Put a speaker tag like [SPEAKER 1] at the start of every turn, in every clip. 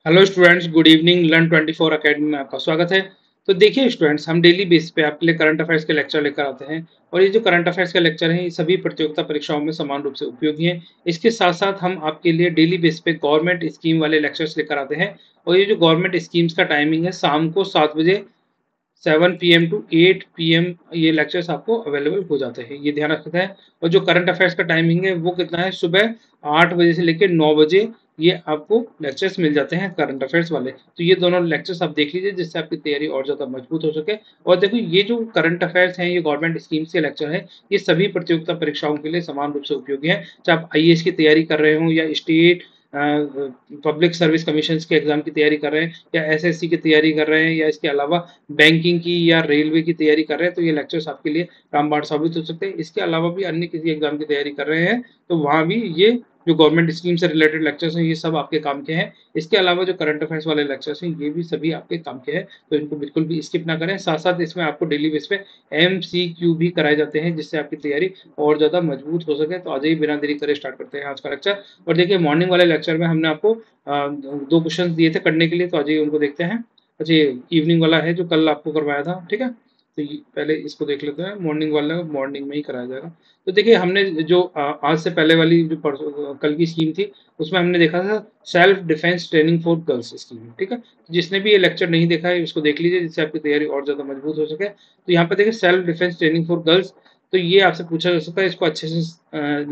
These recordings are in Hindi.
[SPEAKER 1] Hello students, good evening. Learn 24 academy में आपका स्वागत है। तो देखिए स्टूडेंट्स, हम डेली बेस पे आपके लिए करंट अफेयर्स के लेक्चर लेकर आते हैं और ये जो करंट अफेयर्स के लेक्चर हैं ये सभी प्रतियोगिता परीक्षाओं में समान रूप से उपयोगी हैं। इसके साथ साथ हम आपके लिए डेली बेस पे गवर्नमेंट स्कीम वाले लेक्चर्स लेकर आते हैं और ये जो गवर्नमेंट स्कीम्स का टाइमिंग है शाम को 7 बजे 7 PM टू 8 PM ये लेक्चर्स आपको अवेलेबल हो जाते हैं, ये ध्यान रखते हैं। और जो करंट अफेयर्स का टाइमिंग है वो कितना है, सुबह 8 बजे से लेकर 9 बजे ये आपको लेक्चर्स मिल जाते हैं करंट अफेयर्स वाले। तो ये दोनों लेक्चर्स आप देख लीजिए जिससे आपकी तैयारी और ज़्यादा मजबूत हो सके। और देखो ये जो करंट अफेयर्स हैं, ये गवर्नमेंट स्कीम्स के लेक्चर है, ये सभी प्रतियोगिता परीक्षाओं के लिए समान रूप से उपयोगी है। चाहे आप IAS की तैयारी कर रहे हो या स्टेट पब्लिक सर्विस कमीशन के एग्जाम की तैयारी कर रहे हैं या SSC की तैयारी कर रहे हैं या इसके अलावा बैंकिंग की या रेलवे की तैयारी कर रहे हैं, तो ये लेक्चर्स आपके लिए रामबाण साबित हो सकते हैं। इसके अलावा भी अन्य किसी एग्जाम की तैयारी कर रहे हैं तो वहाँ भी ये जो गवर्नमेंट स्कीम से रिलेटेड लेक्चर्स हैं ये सब आपके काम के हैं। इसके अलावा जो करंट अफेयर्स वाले लेक्चर्स हैं ये भी सभी आपके काम के हैं, तो इनको बिल्कुल भी स्किप ना करें। साथ साथ इसमें आपको डेली बेस पे MCQ भी कराए जाते हैं जिससे आपकी तैयारी और ज़्यादा मजबूत हो सके। तो आज ही बिना देरी करे स्टार्ट करते हैं आज का लेक्चर। और देखिए मॉर्निंग वाले लेक्चर में हमने आपको 2 क्वेश्चन दिए थे करने के लिए, तो आज ही उनको देखते हैं। अच्छा, ये इवनिंग वाला है जो कल आपको करवाया था, ठीक है। तो पहले इसको देख लेते हैं। मॉर्निंग वाला मॉर्निंग में ही कराया जाएगा। तो देखिए हमने जो आज से पहले वाली जो परसों कल की स्कीम थी उसमें हमने देखा था self defence training for girls scheme, ठीक है। तो जिसने भी ये लेक्चर नहीं देखा है उसको देख लीजिए जिससे आपकी तैयारी और ज़्यादा मजबूत हो सके। तो यहाँ पे देखिए self defence training for girls, तो ये आपसे पूछा जा सकता है। इसको अच्छे से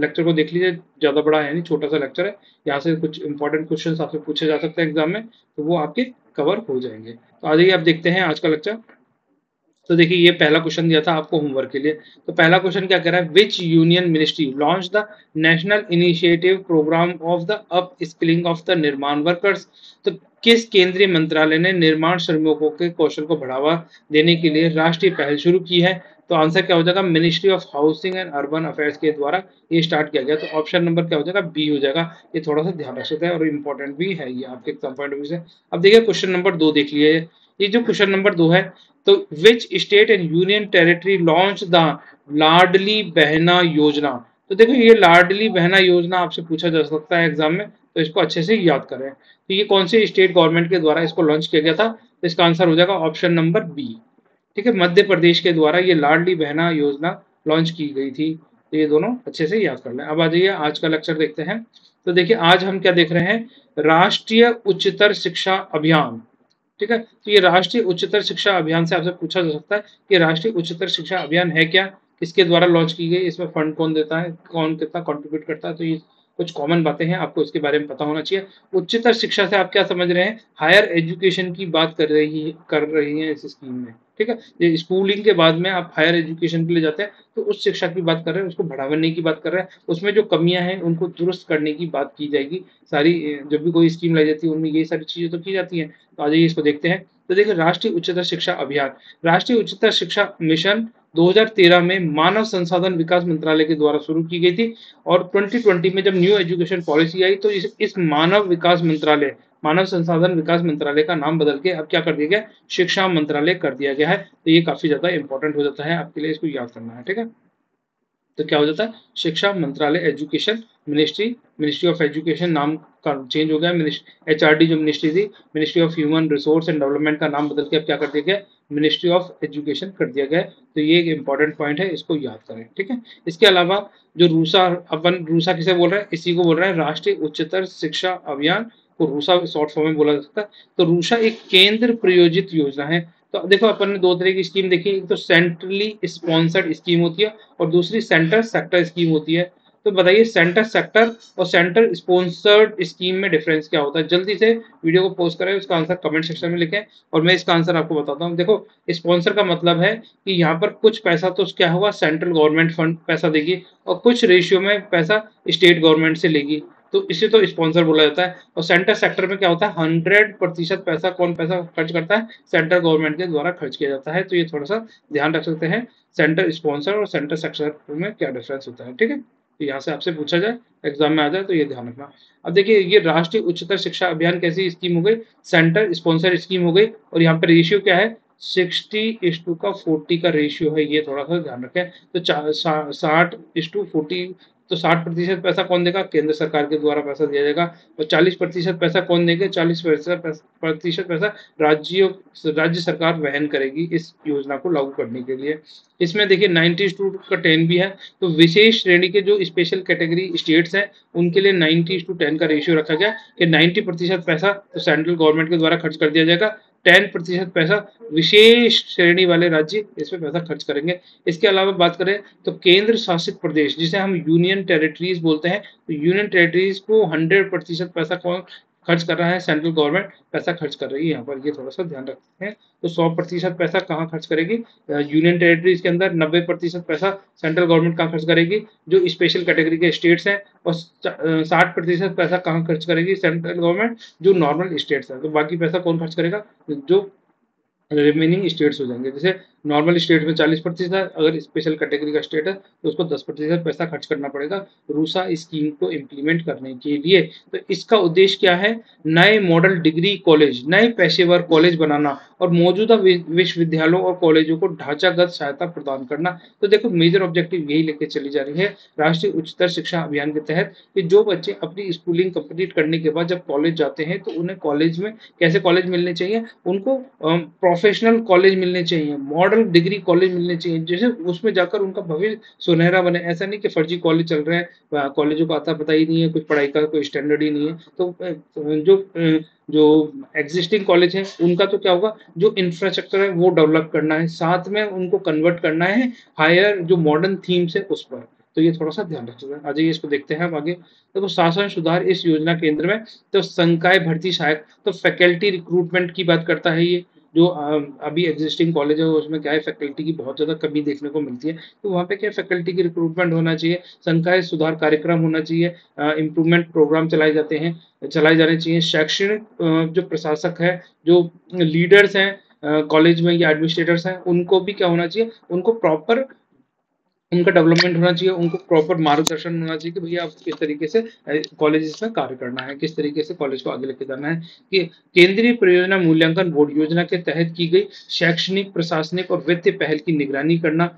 [SPEAKER 1] लेक्चर को देख लीजिए, ज़्यादा बड़ा है नहीं, छोटा सा लेक्चर है। यहाँ से कुछ इंपॉर्टेंट क्वेश्चन आपसे पूछे जा सकते हैं एग्जाम में, तो वो आपके कवर हो जाएंगे। तो आज ही आप देखते हैं आज का लेक्चर। तो देखिए ये पहला क्वेश्चन दिया था आपको होमवर्क के लिए। तो पहला क्वेश्चन क्या कह रहा है, which union ministry launch the national initiative programme of the upskilling of the निर्माण वर्कर्स। तो किस केंद्रीय मंत्रालय ने निर्माण श्रमिकों के कौशल को बढ़ावा देने के लिए राष्ट्रीय पहल शुरू की है। तो आंसर क्या हो जाएगा, ministry of housing and urban affairs के द्वारा ये स्टार्ट किया गया। तो ऑप्शन नंबर क्या हो जाएगा, बी हो जाएगा। ये थोड़ा सा ध्यान रख सकते हैं और इंपॉर्टेंट भी है ये आपके एग्जाम पॉइंट ऑफ व्यू से। अब देखिए क्वेश्चन नंबर 2 देख लिए। ये जो क्वेश्चन नंबर 2 है, तो which state and union territory launch the Ladli Behna Yojana. तो देखो ये लाडली बहना योजना आपसे पूछा जा सकता है एग्जाम में, तो इसको अच्छे से याद करें। तो ये कौन से स्टेट गवर्नमेंट के द्वारा इसको लॉन्च किया गया था, तो इसका आंसर हो जाएगा ऑप्शन नंबर बी, ठीक है। मध्य प्रदेश के द्वारा ये लाडली बहना योजना लॉन्च की गई थी। तो ये दोनों अच्छे से याद कर लें। अब आ जाइए आज का लेक्चर देखते हैं। तो देखिए आज हम क्या देख रहे हैं, राष्ट्रीय उच्चतर शिक्षा अभियान, ठीक है। तो ये राष्ट्रीय उच्चतर शिक्षा अभियान से आपसे पूछा जा सकता है कि राष्ट्रीय उच्चतर शिक्षा अभियान है क्या, किसके द्वारा लॉन्च की गई, इसमें फंड कौन देता है, कौन कितना कंट्रीब्यूट करता है। तो ये कुछ कॉमन बातें हैं, आपको इसके बारे में पता होना चाहिए। उच्चतर शिक्षा से आप क्या समझ रहे हैं, हायर एजुकेशन की बात कर रही है इस स्कीम में, ठीक है। ये स्कूलिंग के बाद में आप हायर एजुकेशन के लिए जाते हैं तो उस शिक्षा की बात कर रहे हैं, उसको बढ़ाने की बात कर रहे हैं, उसमें जो कमियां हैं उनको दुरुस्त करने की बात की जाएगी। सारी जब भी कोई स्कीम लाई जाती है उनमें ये सारी चीजें तो की जाती हैं। तो आज इसको देखते हैं। तो देखिए राष्ट्रीय उच्चतर शिक्षा अभियान, राष्ट्रीय उच्चतर शिक्षा मिशन 2013 में मानव संसाधन विकास मंत्रालय के द्वारा शुरू की गई थी। और 2020 में जब न्यू एजुकेशन पॉलिसी आई तो इस मानव संसाधन विकास मंत्रालय का नाम बदल के अब क्या कर दिया गया, शिक्षा मंत्रालय कर दिया गया है। तो ये काफी ज्यादा इंपॉर्टेंट हो जाता है आपके लिए, इसको याद करना है, ठीक है। तो क्या हो जाता है, शिक्षा मंत्रालय, education ministry, ministry of education नाम का चेंज हो गया। HRD जो मिनिस्ट्री थी, ministry of human resource and development का नाम बदल के अब क्या कर दिया गया, मिनिस्ट्री ऑफ एजुकेशन कर दिया गया। तो ये एक इंपॉर्टेंट पॉइंट है, इसको याद करें, ठीक है। इसके अलावा जो रूसा, अपन रूसा किसे बोल रहे हैं, इसी को बोल रहे हैं राष्ट्रीय उच्चतर शिक्षा अभियान, को रूसा शॉर्ट फॉर्म में बोला जा सकता है। तो रूसा एक केंद्र प्रायोजित योजना है। तो देखो अपन ने दो तरह की स्कीम देखी, एक तो सेंट्रली स्पॉन्सर्ड स्कीम होती है और दूसरी सेंटर सेक्टर स्कीम होती है। तो बताइए सेंटर सेक्टर और सेंटर स्पॉन्सर्ड स्कीम में डिफरेंस क्या होता है। जल्दी से वीडियो को पोस्ट करें, उसका आंसर कमेंट सेक्शन में लिखें और मैं इसका आंसर आपको बताता हूँ। देखो स्पॉन्सर का मतलब है कि यहाँ पर कुछ पैसा तो क्या होगा, सेंट्रल गवर्नमेंट फंड पैसा देगी और कुछ रेशियो में पैसा स्टेट गवर्नमेंट से लेगी, तो इसे तो स्पॉन्सर बोला जाता है। और सेंटर सेक्टर में क्या होता है, 100% पैसा कौन पैसा खर्च करता है, सेंट्रल गवर्नमेंट के द्वारा खर्च किया जाता है। तो ये थोड़ा सा ध्यान रख सकते हैं, सेंटर स्पॉन्सर और सेंटर सेक्टर में क्या डिफरेंस होता है, ठीक है। तो यहाँ से आपसे पूछा जाए, एग्जाम में आ जाए, तो ये ध्यान रखना। अब देखिए ये राष्ट्रीय उच्चतर शिक्षा अभियान कैसी स्कीम हो गई, सेंटर स्पॉन्सर स्कीम हो गई। और यहाँ पे रेशियो क्या है, 60:40 का रेशियो है, ये थोड़ा सा ध्यान रखें। तो 60:40 तो 60% पैसा कौन देगा? केंद्र सरकार के द्वारा पैसा दिया जाएगा। और 40% पैसा कौन देंगे? 40% पैसा राज्य सरकार वहन करेगी इस योजना को लागू करने के लिए। इसमें देखिए 90:10 भी है। तो विशेष श्रेणी के जो स्पेशल कैटेगरी स्टेट्स हैं, उनके लिए 90:10 का रेशियो रखा गया कि 90% पैसा तो सेंट्रल गवर्नमेंट के द्वारा खर्च कर दिया जाएगा, 10% पैसा विशेष श्रेणी वाले राज्य इसमें पैसा खर्च करेंगे। इसके अलावा बात करें तो केंद्र शासित प्रदेश, जिसे हम यूनियन टेरिटरीज बोलते हैं, तो यूनियन टेरिटरीज को 100% पैसा कौन खर्च कर रहा है? सेंट्रल गवर्नमेंट पैसा खर्च कर रही है। यहाँ पर ये थोड़ा सा ध्यान रखते हैं। तो 100% पैसा कहाँ खर्च करेगी? यूनियन टेरिटरीज के अंदर। 90% पैसा सेंट्रल गवर्नमेंट कहाँ खर्च करेगी? जो स्पेशल कैटेगरी के स्टेट्स हैं। और 60% पैसा कहाँ खर्च करेगी सेंट्रल गवर्नमेंट? जो नॉर्मल स्टेट्स हैं। तो बाकी पैसा कौन खर्च करेगा? जो रिमेनिंग स्टेट्स हो जाएंगे। जैसे नॉर्मल स्टेट में 40% है, अगर स्पेशल कैटेगरी का स्टेट है तो उसको 10% पैसा खर्च करना पड़ेगा रूसा स्कीम को इम्प्लीमेंट करने के लिए। तो इसका उद्देश्य क्या है? नए मॉडल डिग्री कॉलेज, नए पेशेवर कॉलेज बनाना और मौजूदा विश्वविद्यालयों और कॉलेजों को ढांचागत सहायता प्रदान करना। तो देखो मेजर ऑब्जेक्टिव यही लेके चली जा रही है राष्ट्रीय उच्चतर शिक्षा अभियान के तहत कि जो बच्चे अपनी स्कूलिंग कंप्लीट करने के बाद जब कॉलेज जाते हैं तो उन्हें कॉलेज में कैसे कॉलेज मिलने चाहिए? उनको प्रोफेशनल कॉलेज मिलने चाहिए, मॉडल डिग्री कॉलेज मिलने चाहिए, जैसे उसमें जाकर उनका भविष्य सुनहरा बने। ऐसा नहीं कि फर्जी कॉलेज चल रहे हैं, कॉलेजों का आता पता ही नहीं है, कुछ पढ़ाई का कोई स्टैंडर्ड ही नहीं है। तो जो एग्जिस्टिंग कॉलेज है उनका तो क्या होगा? जो इंफ्रास्ट्रक्चर है वो डेवलप करना है, साथ में उनको कन्वर्ट करना है हायर जो मॉडर्न थीम्स है उस पर। तो ये थोड़ा सा ध्यान रखिएगा। आ जाइए इसको देखते हैं हम आगे। तो शासन सुधार इस योजना केंद्र में तो संकाय भर्ती सहायक, तो फैकल्टी रिक्रूटमेंट की बात करता है ये। जो अभी एग्जिस्टिंग कॉलेज है उसमें क्या है? फैकल्टी की बहुत ज़्यादा कमी देखने को मिलती है। तो वहाँ पे क्या फैकल्टी की रिक्रूटमेंट होना चाहिए, संकाय सुधार कार्यक्रम होना चाहिए, इम्प्रूवमेंट प्रोग्राम चलाए जाने चाहिए। शैक्षणिक जो प्रशासक है, जो लीडर्स हैं कॉलेज में या एडमिनिस्ट्रेटर्स हैं, उनको भी क्या होना चाहिए? उनको प्रॉपर उनका डेवलपमेंट होना चाहिए, उनको प्रॉपर मार्गदर्शन होना चाहिए कि भैया आपको किस तरीके से कॉलेजेस में कार्य करना है, किस तरीके से कॉलेज को आगे लेके जाना है। कि केंद्रीय परियोजना मूल्यांकन बोर्ड योजना के तहत की गई शैक्षणिक, प्रशासनिक और वित्तीय पहल की निगरानी करना।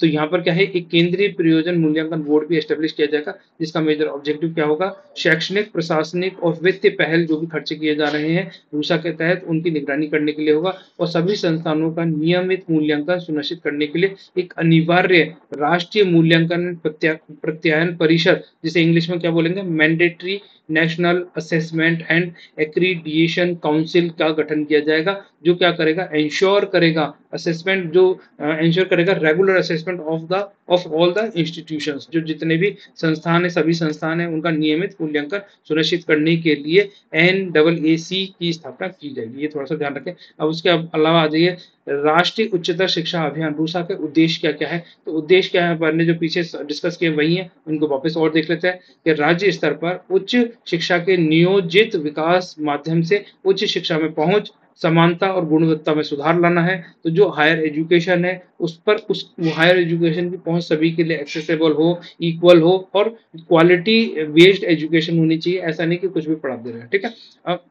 [SPEAKER 1] तो यहाँ पर क्या है? एक केंद्रीय परियोजना मूल्यांकन बोर्ड भी एस्टेब्लिश किया जाएगा, जिसका मेजर ऑब्जेक्टिव क्या होगा? शैक्षणिक, प्रशासनिक और वित्तीय पहल जो भी खर्चे किए जा रहे हैं रूसा के तहत, उनकी निगरानी करने के लिए होगा। और सभी संस्थानों का नियमित मूल्यांकन सुनिश्चित करने के लिए एक अनिवार्य राष्ट्रीय मूल्यांकन प्रत्यायन परिषद, जिसे इंग्लिश में क्या बोलेंगे? Mandatory national assessment and accreditation council का गठन किया जाएगा, जो क्या करेगा? इंश्योर करेगा असेसमेंट, जो इंश्योर करेगा regular assessment of all the institutions. जो जितने भी संस्थान है, सभी संस्थान है, उनका नियमित मूल्यांकन सुनिश्चित करने के लिए NAAC की स्थापना की जाएगी। ये थोड़ा सा ध्यान रखें। अब उसके अलावा आ जाइए राष्ट्रीय उच्चतर शिक्षा अभियान रूसा के उद्देश्य क्या क्या है? तो उद्देश्य क्या है? अपन ने जो पीछे डिस्कस किए वही है, उनको वापस और देख लेते हैं कि राज्य स्तर पर उच्च शिक्षा के नियोजित विकास माध्यम से उच्च शिक्षा में पहुंच, समानता और गुणवत्ता में सुधार लाना है। तो जो हायर एजुकेशन है उस पर उस हायर एजुकेशन की पहुंच सभी के लिए एक्सेसिबल हो, इक्वल हो और क्वालिटी बेस्ड एजुकेशन होनी चाहिए। ऐसा नहीं कि कुछ भी पढ़ा दे रहे हैं, ठीक है। अब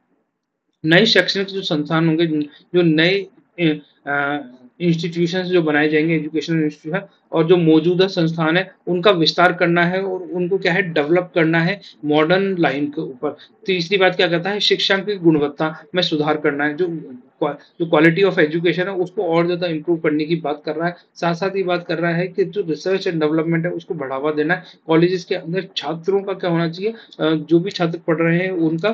[SPEAKER 1] नए शैक्षणिक जो संस्थान होंगे, जो नए इंस्टीट्यूशन जो बनाए जाएंगे, एजुकेशनल इंस्टीट्यूशन, और जो मौजूदा संस्थान है उनका विस्तार करना है और उनको क्या है? डेवलप करना है मॉडर्न लाइन के ऊपर। तीसरी बात क्या कहता है? शिक्षा की गुणवत्ता में सुधार करना है। जो क्वालिटी ऑफ एजुकेशन है उसको और ज़्यादा इम्प्रूव करने की बात कर रहा है। साथ साथ ही बात कर रहा है कि जो रिसर्च एंड डेवलपमेंट है उसको बढ़ावा देना है। कॉलेजेस के अंदर छात्रों का क्या होना चाहिए? जो भी छात्र पढ़ रहे हैं उनका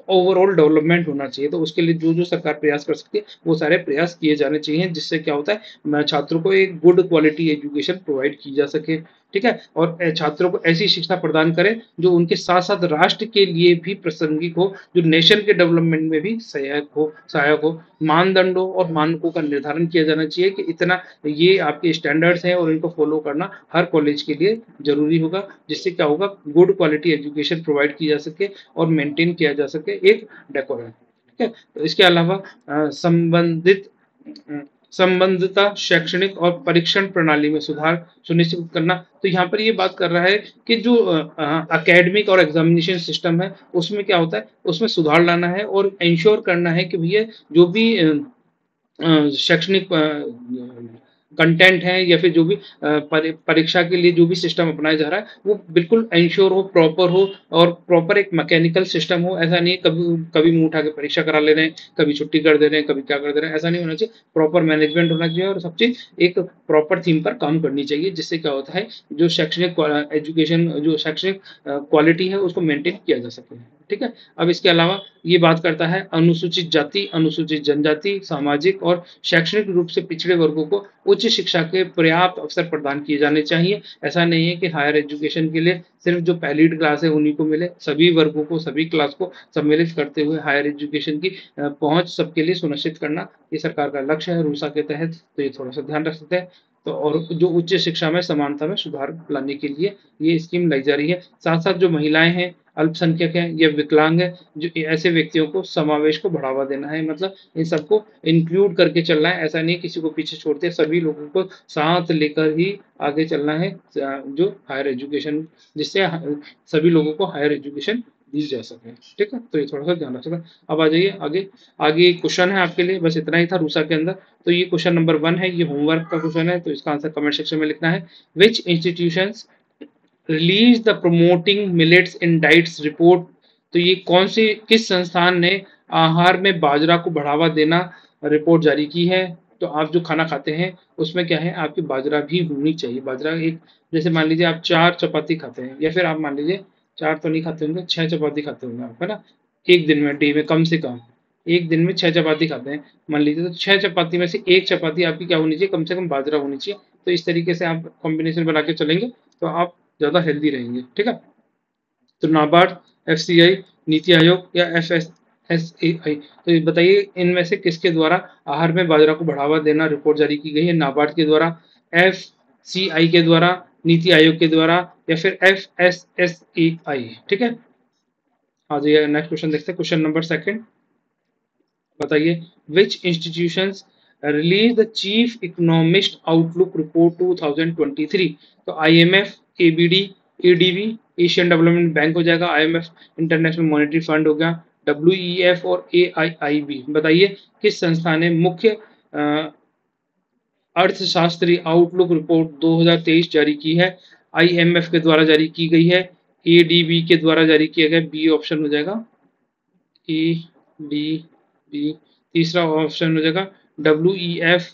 [SPEAKER 1] ओवरऑल डेवलपमेंट होना चाहिए। तो उसके लिए जो जो सरकार प्रयास कर सकती है वो सारे प्रयास किए जाने चाहिए, जिससे क्या होता है? छात्रों को एक गुड क्वालिटी एजुकेशन प्रोवाइड की जा सके, ठीक है। और छात्रों को ऐसी शिक्षा प्रदान करें जो उनके साथ साथ राष्ट्र के लिए भी प्रासंगिक हो, जो नेशन के डेवलपमेंट में भी सहायक हो। मानदंडों और मानकों का निर्धारण किया जाना चाहिए कि इतना ये आपके स्टैंडर्ड्स हैं और इनको फॉलो करना हर कॉलेज के लिए जरूरी होगा, जिससे क्या होगा? गुड क्वालिटी एजुकेशन प्रोवाइड की जा सके और मेंटेन किया जा सके एक डेकोरम, ठीक है। तो इसके अलावा संबंधिता शैक्षणिक और परीक्षण प्रणाली में सुधार सुनिश्चित करना। तो यहाँ पर ये बात कर रहा है कि जो एकेडमिक और एग्जामिनेशन सिस्टम है उसमें क्या होता है? उसमें सुधार लाना है और इंश्योर करना है कि भैया जो भी शैक्षणिक कंटेंट है या फिर जो भी परीक्षा के लिए जो भी सिस्टम अपनाया जा रहा है वो बिल्कुल एंश्योर हो, प्रॉपर हो और प्रॉपर एक मैकेनिकल सिस्टम हो। ऐसा नहीं है कभी कभी मुंह उठा के परीक्षा करा ले रहे हैं, कभी छुट्टी कर दे रहे हैं, कभी क्या कर दे रहे हैं, ऐसा नहीं होना चाहिए। प्रॉपर मैनेजमेंट होना चाहिए और सब चीज एक प्रॉपर थीम पर काम करनी चाहिए, जिससे क्या होता है जो शैक्षणिक एजुकेशन जो शैक्षणिक क्वालिटी है उसको मेंटेन किया जा सके। ठीक है। अब इसके अलावा ये बात करता है अनुसूचित जाति, अनुसूचित जनजाति, सामाजिक और शैक्षणिक रूप से पिछड़े वर्गों को उच्च शिक्षा के पर्याप्त अवसर प्रदान किए जाने चाहिए। ऐसा नहीं है कि हायर एजुकेशन के लिए सिर्फ जो पैलिड क्लास है उन्हीं को मिले, सभी वर्गों को, सभी क्लास को सम्मिलित करते हुए हायर एजुकेशन की पहुंच सबके लिए सुनिश्चित करना ये सरकार का लक्ष्य है रूसा के तहत। तो ये थोड़ा सा ध्यान रख सकते हैं। तो और जो उच्च शिक्षा में समानता में सुधार लाने के लिए ये स्कीम लाई जा रही है। साथ साथ जो महिलाएं हैं, अल्पसंख्यक हैं या विकलांग है, जो ऐसे व्यक्तियों को समावेश को बढ़ावा देना है। मतलब इन सबको इंक्लूड करके चलना है। ऐसा नहीं किसी को पीछे छोड़ दिया, सभी लोगों को साथ लेकर ही आगे चलना है जो हायर एजुकेशन, जिससे सभी लोगों को हायर एजुकेशन दी जा सके। ठीक है। तो ये थोड़ा सा ध्यान रख सकते हैं। अब आ जाइए आगे। आगे क्वेश्चन है आपके लिए, बस इतना ही था रूसा के अंदर। तो ये क्वेश्चन नंबर 1 है, ये होमवर्क का क्वेश्चन है, तो इसका आंसर कमेंट सेक्शन में लिखना है। Which institutions release the promoting millets in diets report. तो ये कौन सी किस संस्थान ने आहार में बाजरा को बढ़ावा देना रिपोर्ट जारी की है। तो आप जो खाना खाते हैं उसमें क्या है, आपकी बाजरा भी होनी चाहिए। बाजरा एक, जैसे मान लीजिए आप 4 चपाती खाते हैं, या फिर आप मान लीजिए 4 तो नहीं खाते होंगे, 6 चपाती खाते होंगे आप, है ना, एक दिन में, डे में कम से कम एक दिन में 6 चपाती खाते हैं मान लीजिए, तो 6 चपाती में से एक चपाती आपकी क्या होनी चाहिए, कम से कम बाजरा होनी चाहिए। तो इस तरीके से आप कॉम्बिनेशन बना के चलेंगे तो आप ज़्यादा हेल्दी रहेंगे। ठीक है। तो नाबार्ड, एफसीआई, नीति आयोग या एफएसएसएआई, तो ये बताइए इनमें से किसके द्वारा आहार में बाजरा को बढ़ावा देना रिपोर्ट जारी की गई है। नाबार्ड के द्वारा, एफसीआई के द्वारा, नीति आयोग के द्वारा या फिर एफएसएसएआई। ठीक है। हाँ जी, नेक्स्ट क्वेश्चन देखते हैं। क्वेश्चन नंबर 2 बताइए, which institutions release the chief economist outlook report 2023। तो IMF, ABD, ADB, Asian Development Bank हो जाएगा, आईएमएफ इंटरनेशनल मॉनेटरी फंड हो गया, डब्ल्यूईएफ और एआईआईबी। बताइए किस संस्था ने मुख्य अर्थशास्त्री आउटलुक रिपोर्ट 2023 जारी की है। आईएमएफ के द्वारा जारी की गई है, एडीबी के द्वारा जारी किया गया, बी ऑप्शन हो जाएगा, ए डी बी। तीसरा ऑप्शन हो जाएगा W E F,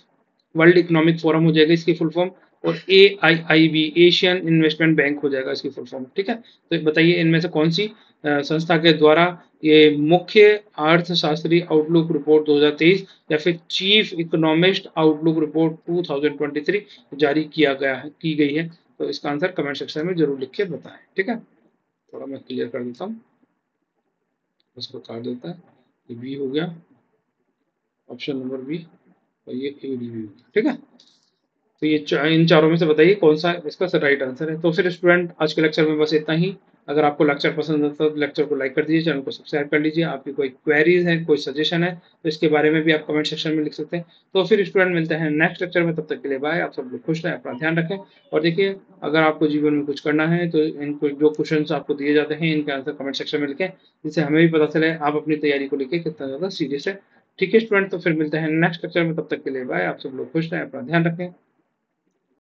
[SPEAKER 1] world economic forum हो जाएगा इसकी फुल फॉर्म, और ए आई आई बी, एशियन इन्वेस्टमेंट बैंक हो जाएगा इसकी फुल फॉर्म। ठीक है। तो बताइए इनमें से कौन सी संस्था के द्वारा ये मुख्य अर्थशास्त्री आउटलुक रिपोर्ट 2023 या फिर चीफ इकोनॉमिस्ट आउटलुक रिपोर्ट 2023 जारी किया गया है, की गई है। तो इसका आंसर कमेंट सेक्शन में जरूर लिख के बताएं। ठीक है। थोड़ा मैं क्लियर कर देता हूँ, उसको काट देता है। ये बी हो गया, ऑप्शन नंबर बी, और ये ए डी बी हो गया। ठीक है। तो ये इन चारों में से बताइए कौन सा इसका राइट आंसर है। तो फिर स्टूडेंट आज के लेक्चर में बस इतना ही। अगर आपको लेक्चर पसंद आता है तो लेक्चर को लाइक कर दीजिए, चैनल को सब्सक्राइब कर लीजिए। आपकी कोई क्वेरीज है, कोई सजेशन है तो इसके बारे में भी आप कमेंट सेक्शन में लिख सकते हैं। तो फिर स्टूडेंट मिलते हैं नेक्स्ट लेक्चर में, तब तक के लिए बाय। आप सब लोग खुश रहें, अपना ध्यान रखें। और देखिए, अगर आपको जीवन में कुछ करना है तो इनको जो क्वेश्चन आपको दिए जाते हैं इनके आंसर कमेंट सेक्शन में लिखें, जिससे हमें भी पता चले आप अपनी तैयारी को लेकर कितना ज़्यादा सीरियस है। ठीक है स्टूडेंट, तो फिर मिलते हैं नेक्स्ट लेक्चर में, तब तक के लिए बाय। आप सब लोग खुश रहें, अपना ध्यान रखें।